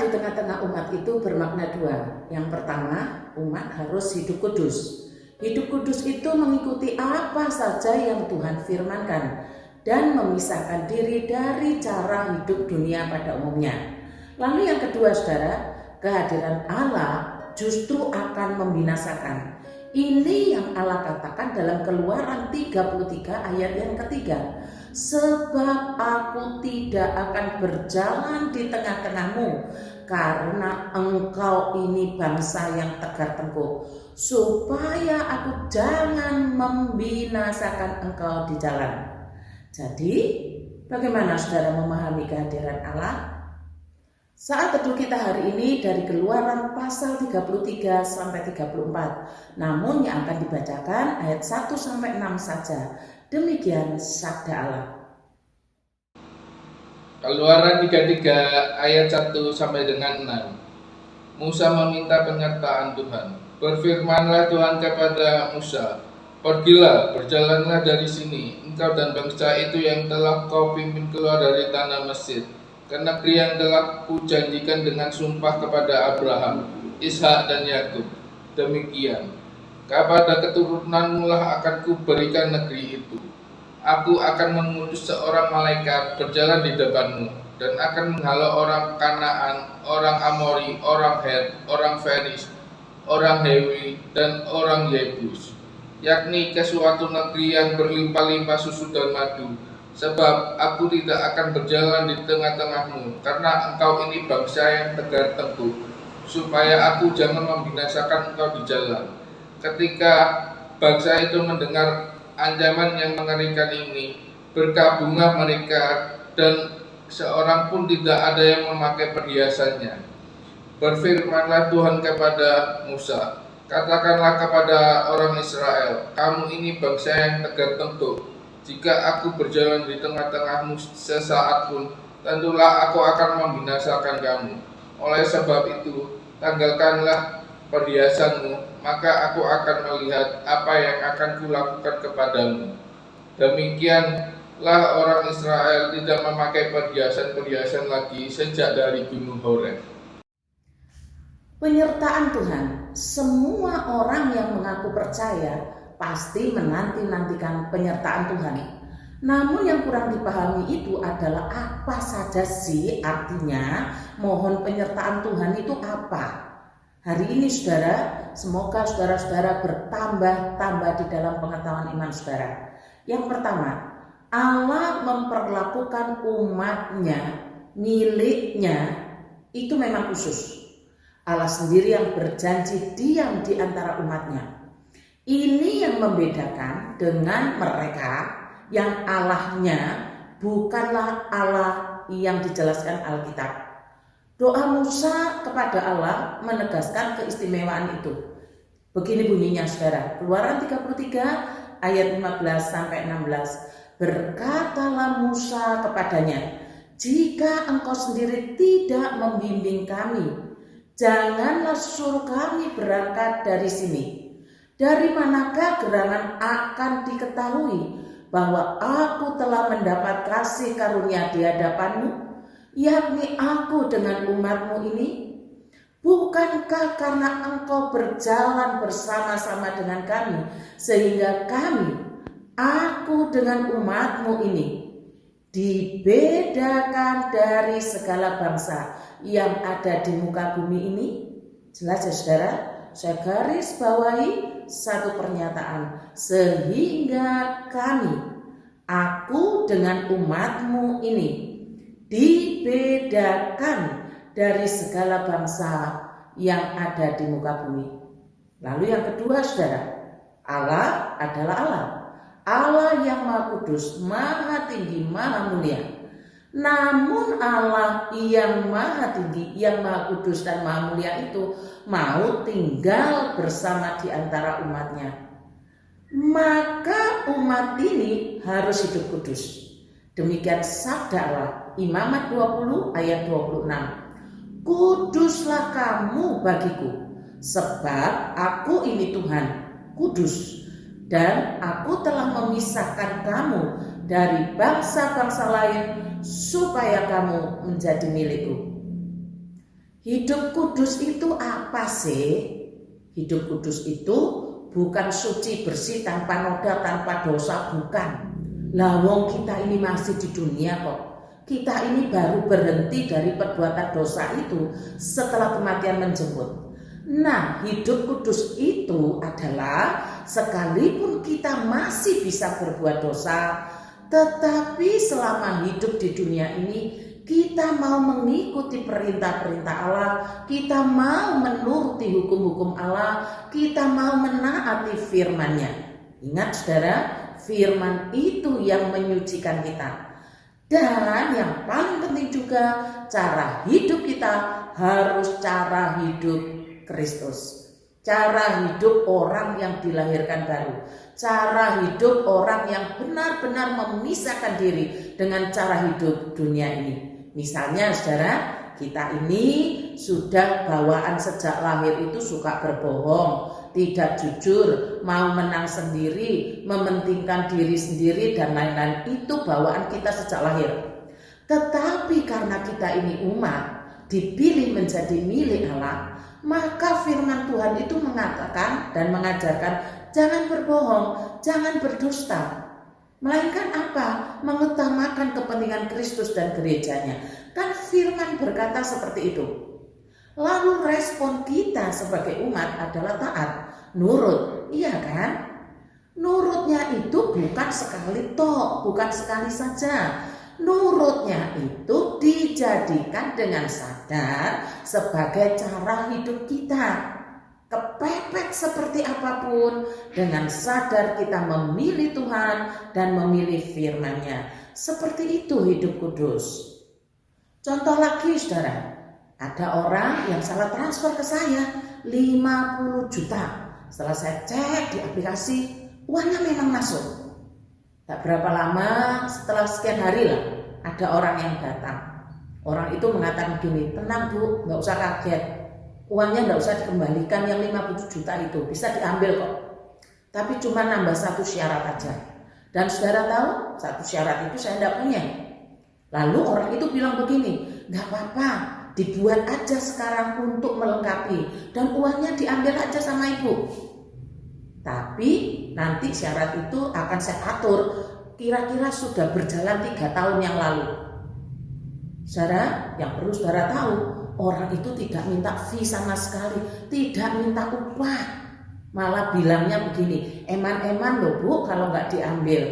di tengah-tengah umat itu bermakna dua. Yang pertama, umat harus hidup kudus. Hidup kudus itu mengikuti apa saja yang Tuhan firmankan dan memisahkan diri dari cara hidup dunia pada umumnya. Lalu yang kedua, saudara, kehadiran Allah justru akan membinasakan. Ini yang Allah katakan dalam Keluaran 33 ayat yang ketiga. Sebab aku tidak akan berjalan di tengah-tengahmu, karena engkau ini bangsa yang tegar tengkuk, supaya aku jangan membinasakan engkau di jalan. Jadi, bagaimana saudara memahami kehadiran Allah? Saat teduh kita hari ini dari Keluaran pasal 33 sampai 34. Namun yang akan dibacakan ayat 1 sampai 6 saja. Demikian sabda Allah. Keluaran 33 ayat 1 sampai dengan 6. Musa meminta penyertaan Tuhan. Berfirmanlah Tuhan kepada Musa, "Pergilah, berjalanlah dari sini, engkau dan bangsa itu yang telah kau pimpin keluar dari tanah Mesir, ke negeri yang telah kujanjikan dengan sumpah kepada Abraham, Ishak dan Yakub. Demikian, kepada keturunanmu lah akan kuberikan negeri itu. Aku akan mengutus seorang malaikat berjalan di depanmu, dan akan menghalau orang Kanaan, orang Amori, orang Het, orang Feris, orang Hewi, dan orang Yebus, yakni ke suatu negeri yang berlimpah-limpah susu dan madu. Sebab aku tidak akan berjalan di tengah-tengahmu, karena engkau ini bangsa yang tegar tengkuk, supaya aku jangan membinasakan engkau di jalan." Ketika bangsa itu mendengar ancaman yang mengerikan ini, berkabunglah mereka, dan seorang pun tidak ada yang memakai perhiasannya. Berfirmanlah Tuhan kepada Musa, "Katakanlah kepada orang Israel, kamu ini bangsa yang tegar tengkuk. Jika aku berjalan di tengah-tengahmu sesaat pun, tentulah aku akan membinasakan kamu. Oleh sebab itu, tanggalkanlah perhiasanmu, maka aku akan melihat apa yang akan kulakukan kepadamu." Demikianlah orang Israel tidak memakai perhiasan-perhiasan lagi sejak dari Gunung Horeb. Penyertaan Tuhan, semua orang yang mengaku percaya pasti menanti-nantikan penyertaan Tuhan. Namun yang kurang dipahami itu adalah apa saja sih artinya mohon penyertaan Tuhan itu apa? Hari ini saudara, semoga saudara-saudara bertambah-tambah di dalam pengetahuan iman saudara. Yang pertama, Allah memperlakukan umatnya, miliknya, itu memang khusus. Allah sendiri yang berjanji diam di antara umatnya. Ini yang membedakan dengan mereka yang Allahnya bukanlah Allah yang dijelaskan Alkitab. Doa Musa kepada Allah menegaskan keistimewaan itu. Begini bunyinya saudara, Keluaran 33 ayat 15 sampai 16. Berkatalah Musa kepadanya, "Jika engkau sendiri tidak membimbing kami, janganlah suruh kami berangkat dari sini. Dari manakah gerangan akan diketahui bahwa aku telah mendapat kasih karunia di hadapanmu, yakni aku dengan umatmu ini? Bukankah karena engkau berjalan bersama-sama dengan kami, sehingga kami, aku dengan umatmu ini, dibedakan dari segala bangsa yang ada di muka bumi ini?" Jelas ya saudara? Saya garis bawahi satu pernyataan, sehingga kami, aku dengan umatmu ini, dibedakan dari segala bangsa yang ada di muka bumi. Lalu yang kedua saudara, Allah adalah Allah. Allah yang Maha Kudus, Maha Tinggi, Maha Mulia. Namun Allah yang Maha Tinggi, yang Maha Kudus dan Maha Mulia itu mau tinggal bersama di antara umatnya. Maka umat ini harus hidup kudus. Demikian sabda Allah, Imamat 20 ayat 26. "Kuduslah kamu bagiku, sebab aku ini Tuhan, kudus, dan aku telah memisahkan kamu dari bangsa-bangsa lain supaya kamu menjadi milikku." Hidup kudus itu apa sih? Hidup kudus itu bukan suci bersih tanpa noda tanpa dosa, bukan. Lah wong kita ini masih di dunia kok. Kita ini baru berhenti dari perbuatan dosa itu setelah kematian menjemput. Nah, hidup kudus itu adalah sekalipun kita masih bisa berbuat dosa, tetapi selama hidup di dunia ini kita mau mengikuti perintah-perintah Allah, kita mau menuruti hukum-hukum Allah, kita mau menaati firman-Nya. Ingat saudara, firman itu yang menyucikan kita. Dan yang paling penting juga, cara hidup kita harus cara hidup Kristus. Cara hidup orang yang dilahirkan baru. Cara hidup orang yang benar-benar memisahkan diri dengan cara hidup dunia ini. Misalnya saudara, kita ini sudah bawaan sejak lahir itu suka berbohong, tidak jujur, mau menang sendiri, mementingkan diri sendiri dan lain-lain. Itu bawaan kita sejak lahir. Tetapi karena kita ini umat, dipilih menjadi milik Allah, maka firman Tuhan itu mengatakan dan mengajarkan jangan berbohong, jangan berdusta. Melainkan apa? Mengutamakan kepentingan Kristus dan gerejanya. Kan firman berkata seperti itu. Lalu respon kita sebagai umat adalah taat, nurut, iya kan? Nurutnya itu bukan sekali toh, bukan sekali saja. Nurutnya itu dijadikan dengan sadar sebagai cara hidup kita. Kepepet seperti apapun, dengan sadar kita memilih Tuhan dan memilih firman-Nya. Seperti itu hidup kudus. Contoh lagi saudara, ada orang yang salah transfer ke saya 50 juta. Setelah saya cek di aplikasi, uangnya memang masuk. Tak berapa lama, setelah sekian hari lah, ada orang yang datang. Orang itu mengatakan begini, tenang Bu, gak usah kaget. Uangnya gak usah dikembalikan, yang 50 juta itu bisa diambil kok. Tapi cuma nambah satu syarat aja. Dan saudara tahu, satu syarat itu saya tidak punya. Lalu orang itu bilang begini, gak apa-apa, dibuat aja sekarang untuk melengkapi. Dan uangnya diambil aja sama ibu. Tapi nanti syarat itu akan saya atur, kira-kira sudah berjalan 3 tahun yang lalu. Saudara, yang perlu saudara tahu, orang itu tidak minta fee sama sekali, tidak minta upah. Malah bilangnya begini, eman-eman loh Bu kalau nggak diambil.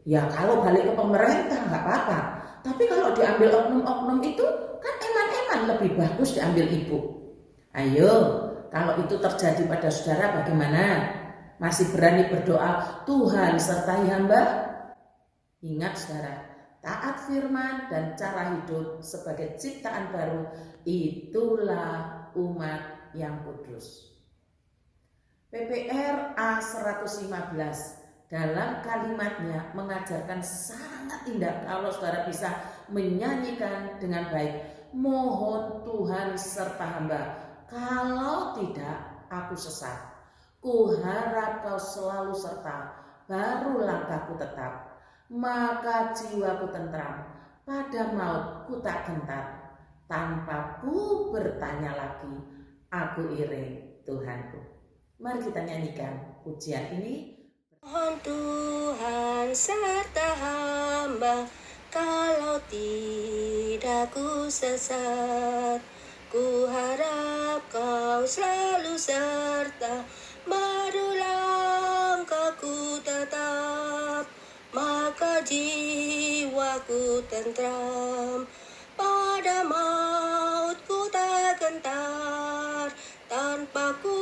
Ya kalau balik ke pemerintah nggak apa-apa. Tapi kalau diambil oknum-oknum itu kan eman-eman lebih bagus diambil ibu. Ayo, kalau itu terjadi pada saudara bagaimana? Masih berani berdoa, Tuhan sertai hamba? Ingat saudara, taat firman dan cara hidup sebagai ciptaan baru, itulah umat yang kudus. PPR A115 dalam kalimatnya mengajarkan sangat indah. Kalau saudara bisa menyanyikan dengan baik, mohon Tuhan serta hamba, kalau tidak aku sesat. Ku harap kau selalu serta, baru langkahku tetap. Maka jiwaku tentram, pada maut ku tak gentar. Tanpa ku bertanya lagi, aku iring Tuhanku. Mari kita nyanyikan pujian ini. Mohon Tuhan serta hamba, kalau tidak ku sesat. Ku harap kau selalu serta, baru langkahku tetap. Maka jiwaku tentram, pada mautku tak gentar. Tanpa ku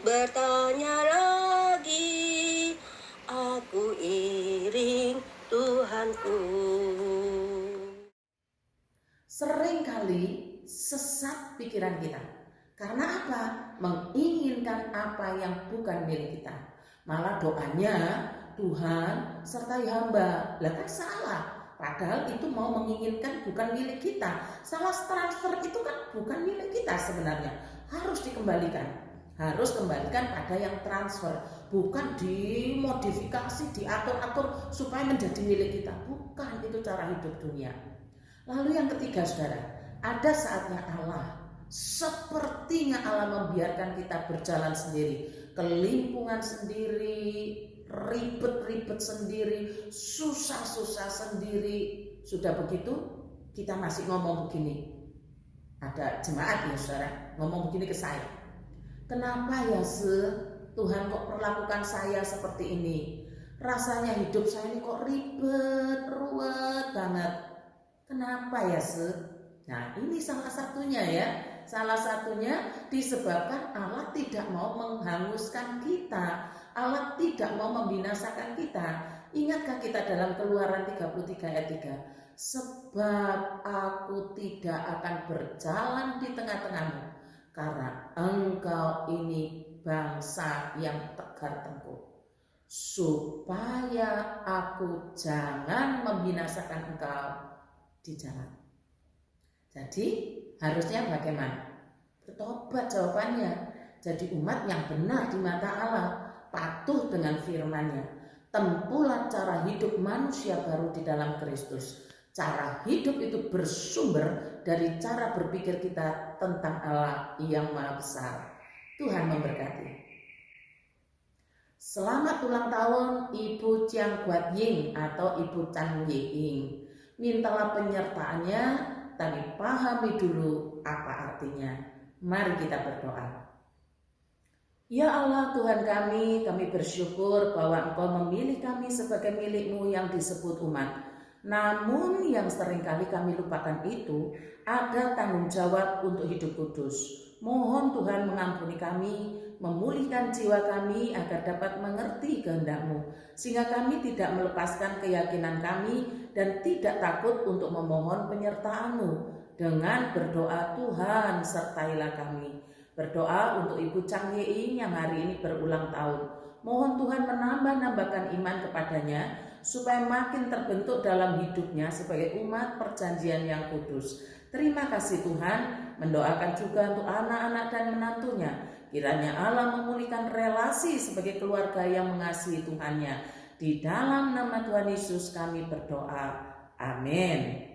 bertanya lagi, aku iring Tuhanku. Seringkali sesat pikiran kita. Karena apa? Menginginkan apa yang bukan milik kita. Malah doanya, Tuhan sertai hamba. Lah kan salah. Padahal itu mau menginginkan bukan milik kita. Salah transfer itu kan bukan milik kita sebenarnya. Harus dikembalikan. Harus kembalikan pada yang transfer. Bukan dimodifikasi, diatur-atur supaya menjadi milik kita. Bukan, itu cara hidup dunia. Lalu yang ketiga saudara, ada saatnya Allah Sepertinya Allah membiarkan kita berjalan sendiri, kelimpungan sendiri, ribet-ribet sendiri, susah-susah sendiri. Sudah begitu kita masih ngomong begini. Ada jemaat ya saudara ngomong begini ke saya, kenapa ya Tuhan kok perlakukan saya seperti ini? Rasanya hidup saya ini kok ribet, ruwet banget. Kenapa ya Nah ini salah satunya ya. Salah satunya disebabkan Allah tidak mau menghanguskan kita. Allah tidak mau membinasakan kita. Ingatkah kita dalam Keluaran 33 ayat 3? Sebab aku tidak akan berjalan di tengah-tengahmu, karena engkau ini bangsa yang tegar tengkuk, supaya aku jangan membinasakan engkau di jalan. Jadi harusnya bagaimana? Bertobat jawabannya. Jadi umat yang benar di mata Allah, patuh dengan firman-Nya. Tempuhlah cara hidup manusia baru di dalam Kristus. Cara hidup itu bersumber dari cara berpikir kita tentang Allah yang Maha Besar. Tuhan memberkati. Selamat ulang tahun Ibu Chiang Guat Ying atau Ibu Chan Ying. Mintalah penyertaannya, tapi pahami dulu apa artinya. Mari kita berdoa. Ya Allah Tuhan kami bersyukur bahwa Engkau memilih kami sebagai milik-Mu yang disebut umat. Namun yang seringkali kami lupakan itu, ada tanggung jawab untuk hidup kudus. Mohon Tuhan mengampuni kami, memulihkan jiwa kami agar dapat mengerti kehendak-Mu, sehingga kami tidak melepaskan keyakinan kami dan tidak takut untuk memohon penyertaan-Mu. Dengan berdoa, Tuhan sertailah kami. Berdoa untuk Ibu Chang Ying yang hari ini berulang tahun. Mohon Tuhan menambahkan iman kepadanya supaya makin terbentuk dalam hidupnya sebagai umat perjanjian yang kudus. Terima kasih Tuhan, mendoakan juga untuk anak-anak dan menantunya. Kiranya Allah memulihkan relasi sebagai keluarga yang mengasihi Tuhannya. Di dalam nama Tuhan Yesus kami berdoa. Amin.